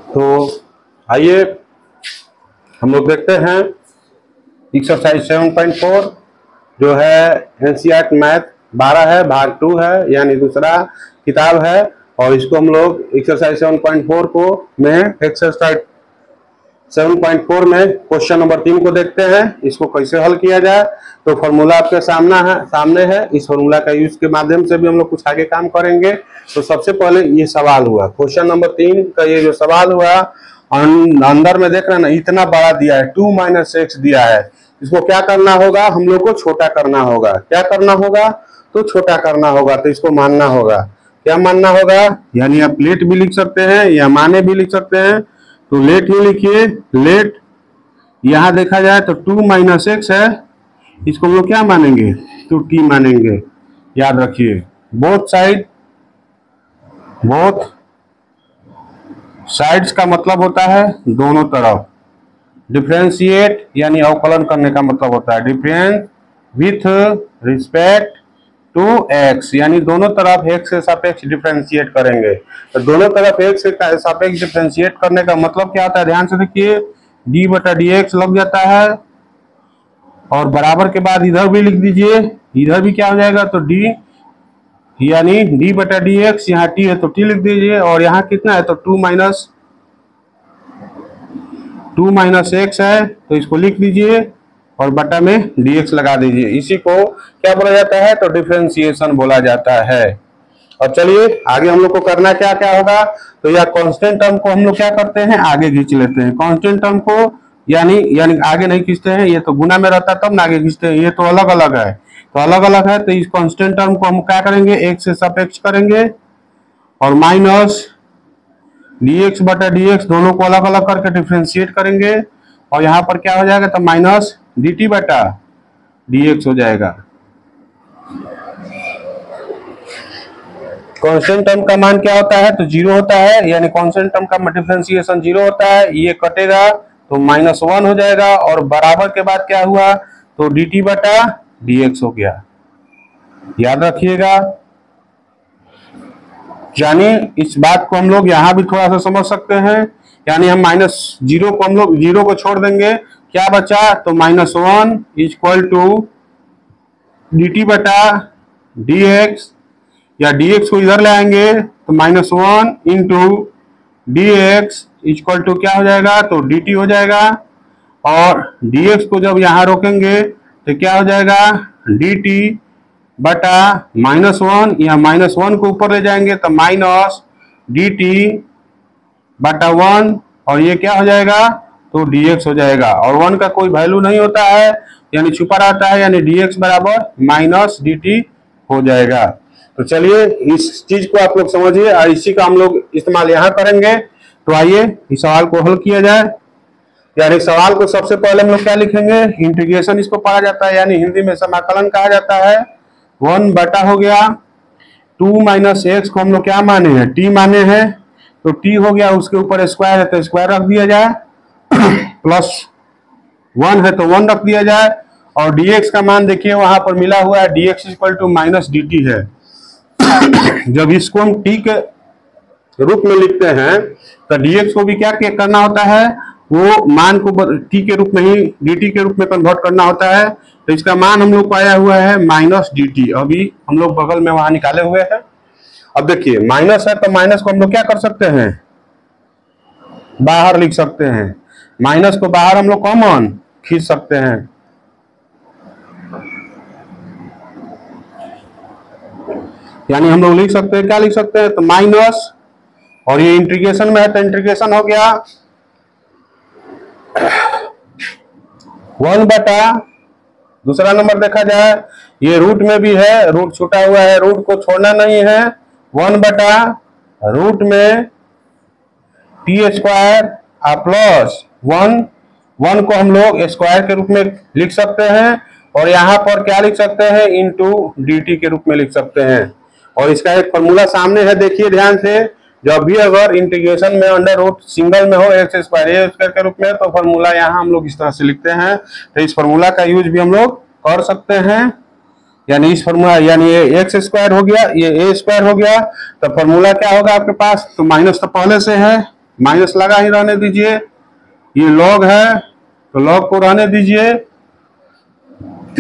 तो आइए हम लोग देखते हैं एक्सरसाइज 7.4 जो है एनसीईआरटी मैथ 12 है, भाग 2 है, यानी दूसरा किताब है। और इसको हम लोग एक्सरसाइज 7.4 को में एक्सरसाइज 7.4 में क्वेश्चन नंबर 3 को देखते हैं, इसको कैसे हल किया जाए। तो फॉर्मूला आपके सामने है। इस फॉर्मूला का यूज के माध्यम से भी हम लोग कुछ आगे काम करेंगे। तो सबसे पहले ये सवाल हुआ, क्वेश्चन नंबर 3 का ये जो सवाल हुआ, अंदर में देख रहे हैं ना, इतना बड़ा दिया है, 2 - x दिया है। इसको क्या करना होगा, हम लोग को छोटा करना होगा। क्या करना होगा, तो छोटा करना होगा। तो इसको मानना होगा। क्या मानना होगा, यानी आप लेट भी लिख सकते हैं या माने भी लिख सकते हैं। तो लेट ही लिखिए। लेट यहां देखा जाए तो 2 - x है, इसको हम लोग क्या मानेंगे, तो t मानेंगे। याद रखिए, बोथ साइड्स का मतलब होता है दोनों तरफ। डिफरेंशिएट यानी अवकलन करने का मतलब होता है difference with respect to x, यानी दोनों तरफ x से सापेक्ष डिफरेंशिएट करेंगे। तो दोनों तरफ x से सापेक्ष डिफरेंशिएट करने का मतलब क्या होता है, ध्यान से देखिए। d/dx लग जाता है और बराबर के बाद इधर भी लिख दीजिए, इधर भी क्या हो जाएगा, तो d यानी d/dx, यहाँ t है तो t लिख दीजिए, और यहाँ कितना है तो 2 - x है तो इसको लिख दीजिए और बटा में dx लगा दीजिए। इसी को क्या बोला जाता है, तो डिफरेंशिएशन बोला जाता है। और चलिए आगे हम लोग को करना क्या क्या होगा। तो यह कांस्टेंट टर्म को हम लोग क्या करते हैं, आगे खींच लेते हैं। कांस्टेंट टर्म को यानी आगे नहीं खींचते हैं, ये तो गुना में रहता है तब ना आगे खींचते हैं, ये तो अलग अलग है। तो अलग अलग है, तो इस कांस्टेंट टर्म को हम क्या करेंगे, x से सापेक्ष करेंगे और माइनस dx/dx दोनों को अलग अलग करके डिफरेंशिएट करेंगे। और यहाँ पर क्या हो जाएगा, तो माइनस dt/dx हो जाएगा। कांस्टेंट टर्म का मान क्या होता है, तो 0 होता है, यानी कांस्टेंट टर्म का डिफरेंशिएशन 0 होता है। ये कटेगा तो -1 हो जाएगा और बराबर के बाद क्या हुआ, तो dt/dx हो गया। याद रखिएगा, यानी इस बात को हम लोग यहाँ भी थोड़ा सा समझ सकते हैं। यानी हम -0 को हम लोग 0 को छोड़ देंगे, क्या बचा, तो -1 = dt/dx, या dx को इधर ले आएंगे तो -1 × dx = क्या हो जाएगा, तो dt हो जाएगा। और dx को जब यहाँ रोकेंगे तो क्या हो जाएगा, dt/-1, या -1 को ऊपर ले जाएंगे तो -dt/1, और ये क्या हो जाएगा, तो dx हो जाएगा। और 1 का कोई वैल्यू नहीं होता है, यानी छुपा रहता है, यानी dx = -dt हो जाएगा। तो चलिए इस चीज को आप लोग समझिए और इसी का हम लोग इस्तेमाल यहाँ करेंगे। तो आइए इस सवाल को हल किया जाए। यानी सवाल को सबसे पहले हम लोग क्या लिखेंगे, इंटीग्रेशन इसको पढ़ा जाता है, यानी हिंदी में समाकलन कहा जाता है। 1 हो गया 2 - x को हम लोग क्या माने हैं, t माने हैं, तो t हो गया, उसके ऊपर स्क्वायर है तो स्क्वायर रख दिया जाए, +1 है तो 1 रख दिया जाए। और dx का मान देखिए वहां पर मिला हुआ है, dx = -dt है। जब इसको हम t के रूप में लिखते हैं तो dx को भी क्या करना होता है, वो मान को t के रूप में ही dt के रूप में कन्वर्ट करना होता है। तो इसका मान हम लोग पाया हुआ है -dt, अभी हम लोग बगल में वहां निकाले हुए हैं। अब देखिए माइनस है तो माइनस को हम लोग क्या कर सकते हैं, बाहर लिख सकते हैं। माइनस को बाहर हम लोग कॉमन खींच सकते हैं। यानी हम लोग लिख सकते हैं, क्या लिख सकते हैं, तो माइनस, और ये इंटीग्रेशन में है तो इंटीग्रेशन हो गया 1/, दूसरा नंबर देखा जाए ये रूट में भी है, रूट छूटा हुआ है, रूट को छोड़ना नहीं है, 1/रूट में t² +1 को हम लोग स्क्वायर के रूप में लिख सकते हैं। और यहाँ पर क्या लिख सकते हैं, इंटू dt के रूप में लिख सकते हैं। और इसका एक फॉर्मूला सामने है, देखिए ध्यान से। जब भी अगर इंटीग्रेशन में अंडर रूट सिंगल में हो x² के रूप में, तो फॉर्मूला यहाँ हम लोग इस तरह से लिखते हैं। तो इस फॉर्मूला का यूज भी हम लोग कर सकते हैं। यानी इस फॉर्मूला, यानी ये x² हो गया, ये a² हो गया, तो फॉर्मूला क्या होगा आपके पास, तो माइनस तो पहले से है, माइनस लगा ही रहने दीजिए। ये लॉग है तो लॉग को रहने दीजिए।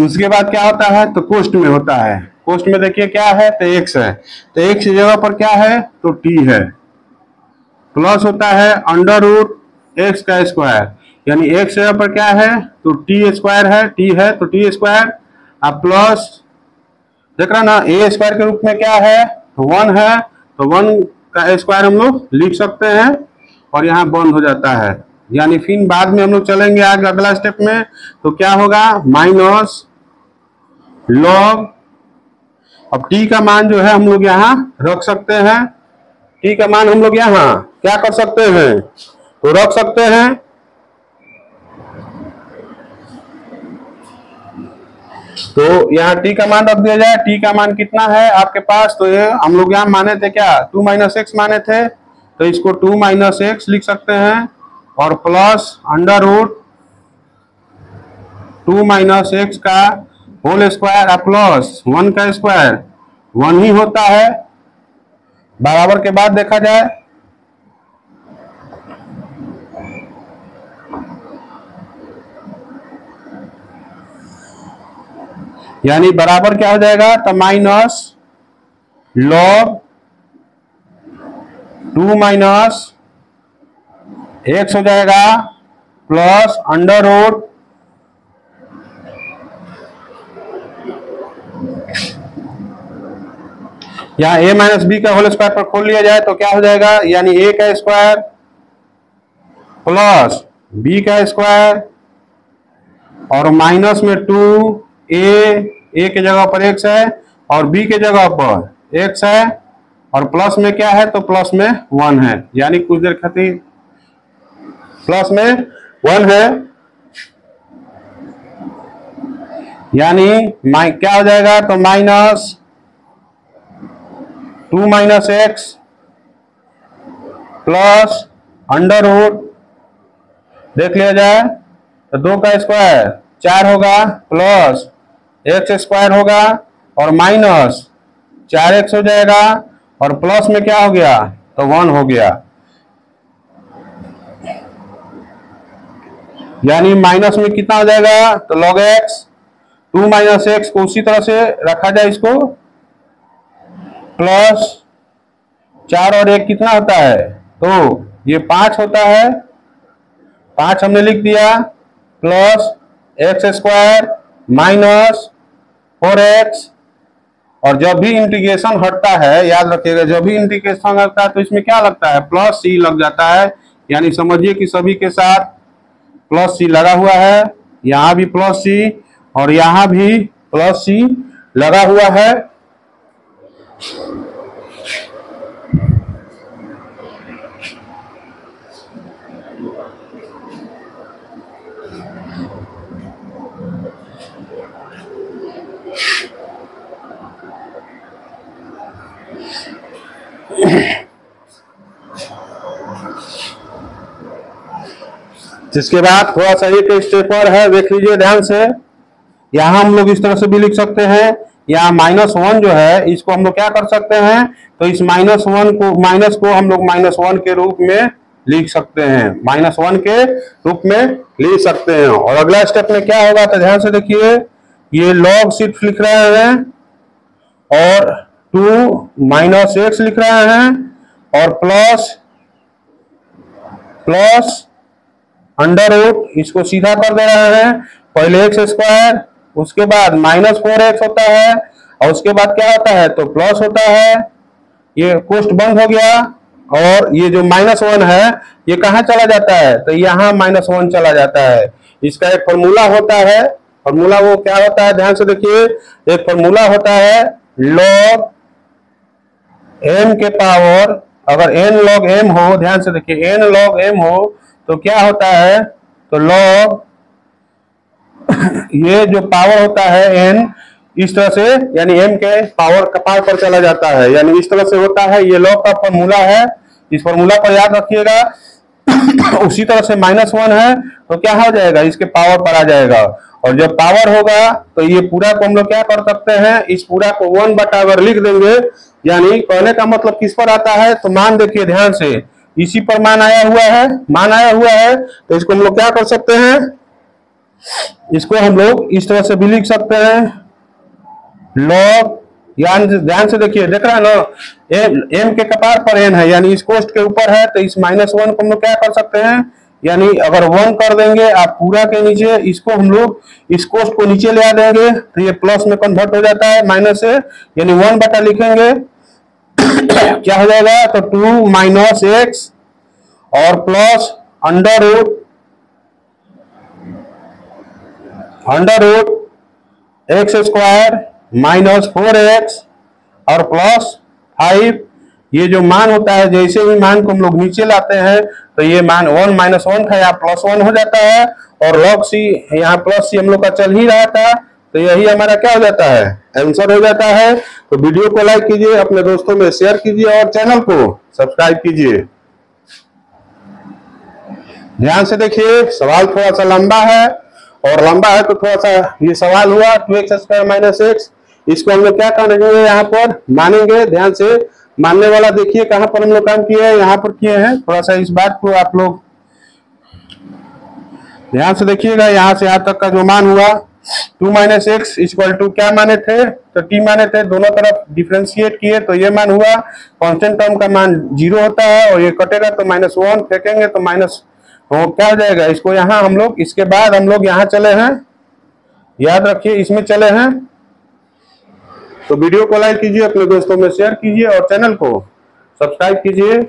उसके बाद क्या होता है तो कोष्ट में होता है। कोष्ट में देखिए क्या है तो x है, तो x की जगह पर क्या है तो t है। प्लस होता है अंडर रूट एक्स का स्क्वायर, यानी x जगह पर क्या है तो t स्क्वायर है, t है तो t स्क्वायर। अब प्लस देख रहा ना a स्क्वायर के रूप में क्या है तो 1 है, तो 1 का स्क्वायर हम लोग लिख सकते हैं और यहाँ बंद हो जाता है। यानी फिर बाद में हम लोग चलेंगे आगे अगला स्टेप में, तो क्या होगा माइनस लॉग। अब t का मान जो है हम लोग यहाँ रख सकते हैं, t का मान हम लोग यहाँ क्या कर सकते हैं तो रख सकते हैं। तो यहाँ t का मान रख दिया जाए। t का मान कितना है आपके पास, तो ये हम लोग यहाँ माने थे क्या 2 - x माने थे, तो इसको 2 - x लिख सकते हैं और प्लस अंडर रूट 2 - x का होल स्क्वायर प्लस 1 का स्क्वायर 1 ही होता है। बराबर के बाद देखा जाए यानी बराबर क्या हो जाएगा तो माइनस लॉग 2 - x हो जाएगा प्लस अंडर रूट यहाँ a - b का होल स्क्वायर पर खोल लिया जाए तो क्या हो जाएगा, यानी a का स्क्वायर प्लस b का स्क्वायर और माइनस में 2a, a के जगह पर x है और b के जगह पर x है और प्लस में क्या है तो प्लस में 1 है, यानी कुछ देर खातिर प्लस में 1 है। यानी क्या हो जाएगा तो minus 2 - x plus under root देख लिया जाए तो 2 का स्क्वायर 4 होगा प्लस x स्क्वायर होगा और माइनस 4x हो जाएगा और प्लस में क्या हो गया तो 1 हो गया। यानी माइनस में कितना हो जाएगा तो log x। 2 - x को उसी तरह से रखा जाए, इसको प्लस 4 और 1 कितना होता है तो ये 5 होता है, 5 हमने लिख दिया plus x square minus 4x। और जब भी इंटीग्रेशन हटता है याद रखिएगा, जब भी इंटीग्रेशन हटता है तो इसमें क्या लगता है प्लस c लग जाता है। यानी समझिए कि सभी के साथ प्लस c लगा हुआ है, यहाँ भी प्लस c और यहाँ भी प्लस c लगा हुआ है। जिसके बाद थोड़ा सा एक स्टेप और है, देख लीजिए ध्यान से। यहाँ हम लोग इस तरह से भी लिख सकते हैं, यहाँ -1 जो है इसको हम लोग क्या कर सकते हैं तो इस माइनस को हम लोग -1 के रूप में लिख सकते हैं, -1 के रूप में लिख सकते हैं। और अगला स्टेप में क्या होगा तो ध्यान से देखिए, ये log सिर्फ लिख रहे हैं और 2 - x लिख रहे हैं और प्लस अंडर रूट इसको सीधा कर दे रहे हैं। पहले x स्क्वायर उसके बाद -4x होता है और उसके बाद क्या होता है तो प्लस होता है। ये कोष्ट बंद हो गया और ये जो -1 है ये कहाँ चला जाता है तो यहाँ -1 चला जाता है। इसका एक फॉर्मूला होता है, फॉर्मूला वो क्या होता है ध्यान से देखिए, एक फॉर्मूला होता है log m के पावर, अगर n log m हो, ध्यान से देखिए n log m हो तो क्या होता है तो log ये जो पावर होता है n इस तरह से, यानी m के पावर का पावर पर चला जाता है, यानी इस तरह से होता है। ये log का फॉर्मूला है, इस फॉर्मूला पर याद रखिएगा। उसी तरह से -1 है तो क्या हो जाएगा इसके पावर पर आ जाएगा और जब पावर होगा तो ये पूरा को हम लोग क्या कर सकते हैं, इस पूरा को 1 बटा अगर लिख देंगे, यानी कहने का मतलब किस पर आता है तो मान देखिए ध्यान से, इसी पर मान आया हुआ है, तो इसको हम लोग क्या कर सकते हैं, इसको हम लोग इस तरह से भी लिख सकते हैं, लॉग, यानी ध्यान से देखिए, देख रहा है ना, एम के कपार पर एन है, यानी इस कोष्ट के ऊपर है, तो इस -1 को हम लोग क्या कर सकते हैं, यानी अगर 1 कर देंगे आप पूरा के नीचे, इसको हम लोग इस कोष्ट को नीचे ले आ देंगे, तो ये प्लस में कन्वर्ट हो जाता है, माइनस से, यानी 1 बटा लिखेंगे क्या हो जाएगा, तो 2 - x और plus under root x square -4x और प्लस 5। ये जो मान होता है, जैसे ही मान को हम लोग नीचे लाते हैं तो ये मान 1 - 1 था, यहाँ +1 हो जाता है, और log c, यहाँ प्लस c हम लोग का चल ही रहा था, तो यही हमारा क्या हो जाता है, आंसर हो जाता है। तो वीडियो को लाइक कीजिए, अपने दोस्तों में शेयर कीजिए और चैनल को सब्सक्राइब कीजिए। ध्यान से देखिए, सवाल थोड़ा सा लंबा है, और लंबा है तो थोड़ा सा ये सवाल हुआ 2x² - x, इसको हम लोग क्या करेंगे, यहाँ पर मानेंगे। ध्यान से मानने वाला देखिए कहां पर हम लोग काम किए हैं, यहाँ पर किए हैं। थोड़ा सा इस बात को आप लोग ध्यान से देखिएगा, यहाँ से यहाँ तक का जो मान हुआ 2 - x इक्वल टू क्या माने थे, तो t माने थे, दोनों तरफ डिफ्रेंशिएट किए तो ये मान हुआ। कांस्टेंट टर्म का मान 0 होता है, और ये कटेगा तो -1 फेंकेंगे तो माइनस तो क्या हो जाएगा, इसको यहाँ हम लोग, इसके बाद हम लोग यहाँ चले हैं, याद रखिए इसमें चले हैं। तो वीडियो को लाइक कीजिए, अपने दोस्तों में शेयर कीजिए और चैनल को सब्सक्राइब कीजिए।